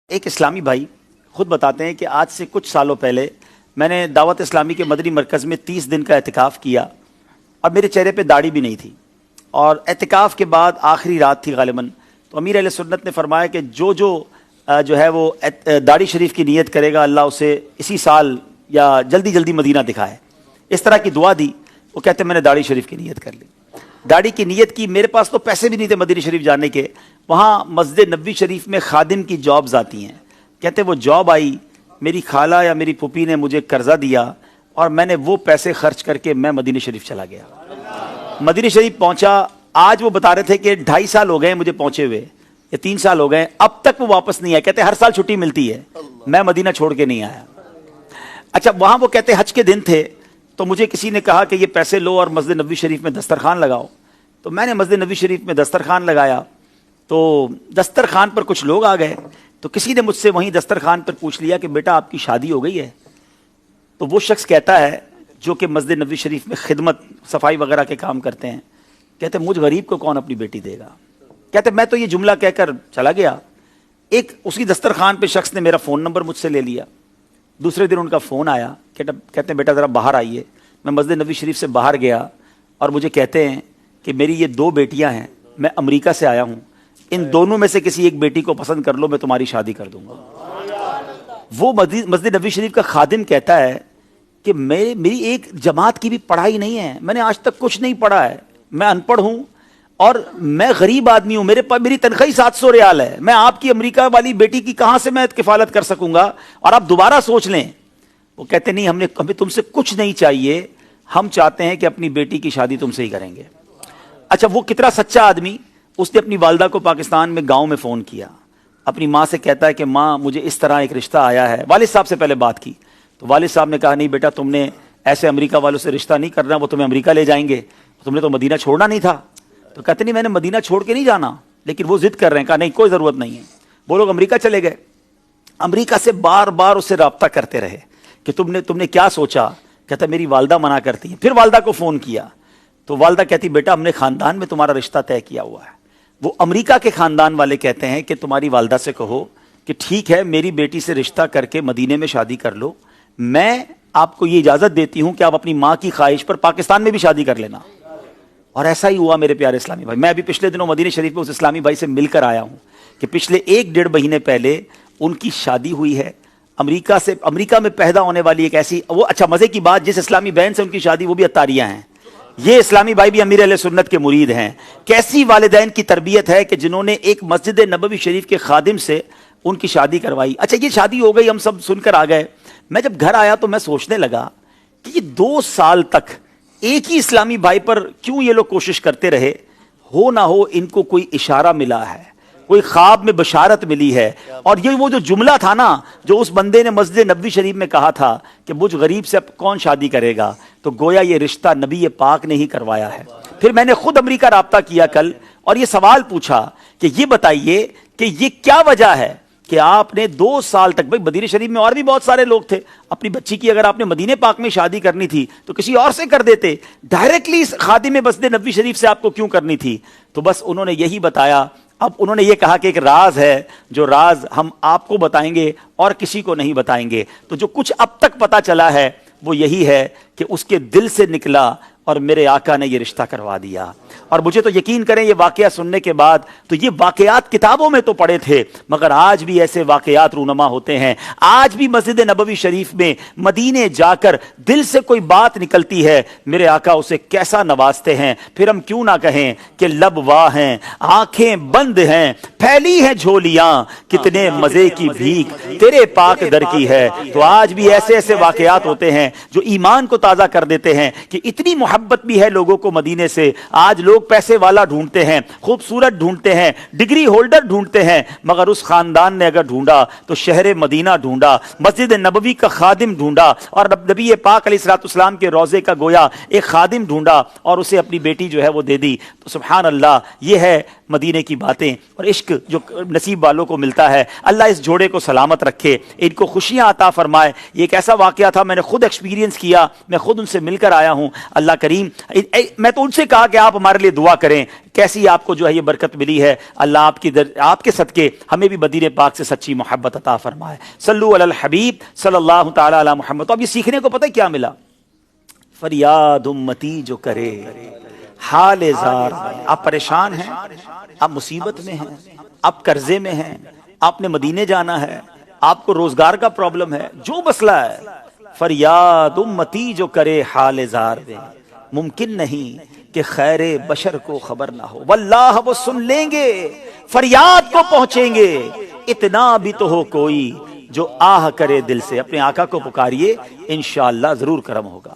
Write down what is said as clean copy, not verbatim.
ایک اسلامی بھائی خود بتاتے ہیں کہ آج سے کچھ سالوں پہلے میں نے دعوت اسلامی کے مدنی مرکز میں 30 دن کا اعتکاف کیا اور میرے چہرے پہ داڑھی بھی نہیں تھی، اور اعتکاف کے بعد آخری رات تھی غالباً، تو امیر اہل سنت نے فرمایا کہ جو ہے وہ داڑھی شریف کی نیت کرے گا اللہ اسے اسی سال یا جلدی جلدی مدینہ دکھائے، اس طرح کی دعا دی۔ وہ کہتے ہیں میں نے داڑھی شریف کی نیت کر لی، داڑھی کی نیت کی، میرے پاس تو پیسے بھی نہیں تھے مدینہ شریف جانے کے، وہاں مسجد نبوی شریف میں خادم کی جابز آتی ہیں، کہتے وہ جاب آئی، میری خالہ یا میری پھوپھی نے مجھے قرضہ دیا اور میں نے وہ پیسے خرچ کر کے میں مدینہ شریف چلا گیا، مدینہ شریف پہنچا۔ آج وہ بتا رہے تھے کہ 2.5 سال ہو گئے مجھے پہنچے ہوئے یا 3 سال ہو گئے، اب تک وہ واپس نہیں آئے، کہتے ہر سال چھٹی ملتی ہے، میں مدینہ چھوڑ کے نہیں آیا۔ اچھا، وہاں وہ کہتے حج کے دن تھے تو مجھے کسی نے کہا کہ یہ پیسے لو اور مسجد نبوی شریف میں دسترخوان لگاؤ، تو میں نے مسجد نبوی شریف میں دسترخوان لگایا، تو دسترخوان پر کچھ لوگ آ گئے، تو کسی نے مجھ سے وہیں دسترخوان پر پوچھ لیا کہ بیٹا آپ کی شادی ہو گئی ہے؟ تو وہ شخص کہتا ہے جو کہ مسجد نبوی شریف میں خدمت صفائی وغیرہ کے کام کرتے ہیں، کہتے مجھ غریب کو کون اپنی بیٹی دے گا؟ کہتے میں تو یہ جملہ کہہ کر چلا گیا، ایک اسی دسترخوان پہ شخص نے میرا فون نمبر مجھ سے لے لیا، دوسرے دن ان کا فون آیا، کہتے ہیں بیٹا ذرا باہر آئیے۔ میں مسجد نبوی شریف سے باہر گیا اور مجھے کہتے ہیں کہ میری یہ 2 بیٹیاں ہیں، میں امریکہ سے آیا ہوں، ان دونوں میں سے کسی ایک بیٹی کو پسند کر لو، میں تمہاری شادی کر دوں گا۔ وہ مسجد نبوی شریف کا خادم کہتا ہے کہ میری ایک جماعت کی بھی پڑھائی نہیں ہے، میں نے آج تک کچھ نہیں پڑھا ہے، میں ان پڑھ ہوں اور میں غریب آدمی ہوں، میری تنخواہ 700 ریال ہے، میں آپ کی امریکہ والی بیٹی کی کہاں سے میں کفالت کر سکوں گا، اور آپ دوبارہ سوچ لیں۔ وہ کہتے نہیں، ہمیں تم سے کچھ نہیں چاہیے، ہم چاہتے ہیں کہ اپنی بیٹی کی شادی تم سے ہی کریں گے۔ اچھا، وہ کتنا سچا آدمی، اس نے اپنی والدہ کو پاکستان میں گاؤں میں فون کیا، اپنی ماں سے کہتا ہے کہ ماں مجھے اس طرح ایک رشتہ آیا ہے، والد صاحب سے پہلے بات کی، تو والد صاحب نے کہا نہیں بیٹا تم نے ایسے امریکہ والوں سے رشتہ نہیں کرنا، وہ تمہیں امریکہ لے جائیں گے، تم نے تو مدینہ چھوڑنا نہیں تھا۔ تو کہتے نہیں میں نے مدینہ چھوڑ کے نہیں جانا، لیکن وہ ضد کر رہے ہیں، کہا نہیں کوئی ضرورت نہیں ہے۔ وہ لوگ امریکہ چلے گئے، امریکہ سے بار بار اس سے رابطہ کرتے رہے کہ تم نے کیا سوچا؟ کہتا میری والدہ منع کرتی ہیں۔ پھر والدہ کو فون کیا تو والدہ کہتی بیٹا ہم نے خاندان میں تمہارا رشتہ طے کیا ہوا ہے۔ وہ امریکہ کے خاندان والے کہتے ہیں کہ تمہاری والدہ سے کہو کہ ٹھیک ہے میری بیٹی سے رشتہ کر کے مدینے میں شادی کر لو، میں آپ کو یہ اجازت دیتی ہوں کہ آپ اپنی ماں کی خواہش پر پاکستان میں بھی شادی کر لینا۔ اور ایسا ہی ہوا میرے پیارے اسلامی بھائی۔ میں ابھی پچھلے دنوں مدینہ شریف میں اس اسلامی بھائی سے مل کر آیا ہوں کہ پچھلے 1-1.5 مہینے پہلے ان کی شادی ہوئی ہے، امریکہ میں پیدا ہونے والی ایک ایسی، وہ اچھا مزے کی بات، جس اسلامی بہن سے ان کی شادی وہ بھی عطاریہ ہیں، یہ اسلامی بھائی بھی امیر اہل سنت کے مرید ہیں۔ کیسی والدین کی تربیت ہے کہ جنہوں نے ایک مسجد نبوی شریف کے خادم سے ان کی شادی کروائی۔ اچھا یہ شادی ہو گئی، ہم سب سن کر آ گئے، میں جب گھر آیا تو میں سوچنے لگا کہ یہ 2 سال تک ایک ہی اسلامی بھائی پر کیوں یہ لوگ کوشش کرتے رہے؟ ہو نہ ہو ان کو کوئی اشارہ ملا ہے، کوئی خواب میں بشارت ملی ہے، اور یہ وہ جو جملہ تھا نا جو اس بندے نے مسجد نبوی شریف میں کہا تھا کہ مجھ غریب سے اب کون شادی کرے گا، تو گویا یہ رشتہ نبی پاک نے ہی کروایا ہے۔ پھر میں نے خود امریکہ رابطہ کیا کل اور یہ سوال پوچھا کہ یہ بتائیے کہ یہ کیا وجہ ہے کہ آپ نے 2 سال تک، بھائی مدینہ شریف میں اور بھی بہت سارے لوگ تھے، اپنی بچی کی اگر آپ نے مدینہ پاک میں شادی کرنی تھی تو کسی اور سے کر دیتے، ڈائریکٹلی خادم مسجد نبوی شریف سے آپ کو کیوں کرنی تھی؟ تو بس انہوں نے یہی بتایا۔ اب انہوں نے یہ کہا کہ ایک راز ہے، جو راز ہم آپ کو بتائیں گے اور کسی کو نہیں بتائیں گے۔ تو جو کچھ اب تک پتا چلا ہے وہ یہی ہے کہ اس کے دل سے نکلا اور میرے آقا نے یہ رشتہ کروا دیا۔ اور مجھے تو یقین کریں یہ واقعہ سننے کے بعد، تو یہ واقعات کتابوں میں تو پڑھے تھے مگر آج بھی ایسے واقعات رونما ہوتے ہیں، آج بھی مسجد نبوی شریف میں مدینے جا کر دل سے کوئی بات نکلتی ہے، میرے آقا اسے کیسا نوازتے ہیں۔ پھر ہم کیوں نہ کہیں کہ لب واہ ہیں، آنکھیں بند ہیں، پھیلی ہیں جھولیاں، کتنے مزے کی بھیک تیرے پاک در کی ہے۔ تو آج بھی ایسے ایسے واقعات ہوتے ہیں جو ایمان کو تازہ کر دیتے ہیں کہ اتنی محبت بھی ہے لوگوں کو مدینے سے۔ آج لوگ پیسے والا ڈھونڈتے ہیں، خوبصورت ڈھونڈتے ہیں، ڈگری ہولڈر ڈھونڈتے ہیں، مگر اس خاندان نے اگر ڈھونڈا تو شہر مدینہ ڈھونڈا، مسجد نبوی کا خادم ڈھونڈا، اور نبی پاک علیہ الصلوۃ والسلام کے روضے کا گویا ایک خادم ڈھونڈا اور اسے اپنی بیٹی جو ہے وہ دے دی۔ تو سبحان اللہ، یہ ہے مدینے کی باتیں اور عشق جو نصیب والوں کو ملتا ہے، اللہ اس جوڑے کو سلامت رکھے، ان کو خوشیاں عطا فرمائے۔ یہ ایک ایسا واقعہ تھا، میں نے خود ایکسپیرینس کیا، میں خود ان سے مل کر آیا ہوں۔ اللہ کریم، میں تو ان سے کہا کہ آپ ہمارے لیے دعا کریں، کیسی آپ کو جو ہے یہ برکت ملی ہے، اللہ آپ کے صدقے ہمیں بھی مدینے پاک سے سچی محبت عطا فرمائے۔ صلو علی الحبیب صلی اللہ تعالی علی محمد۔ تو اب یہ سیکھنے کو پتہ ہے کیا ملا؟ فریاد امتی جو کرے حال زار میں۔ آپ پریشان ہیں، آپ مصیبت میں ہیں، آپ قرضے میں ہیں، آپ نے مدینے جانا ہے، آپ کو روزگار کا پرابلم ہے، جو مسئلہ ہے، فریاد امتی جو کرے حال زار میں، ممکن نہیں کہ خیر بشر کو خبر نہ ہو، واللہ وہ سن لیں گے، فریاد کو پہنچیں گے۔ اتنا بھی تو ہو کوئی جو آہ کرے دل سے، اپنے آقا کو پکاریے، انشاءاللہ ضرور کرم ہوگا۔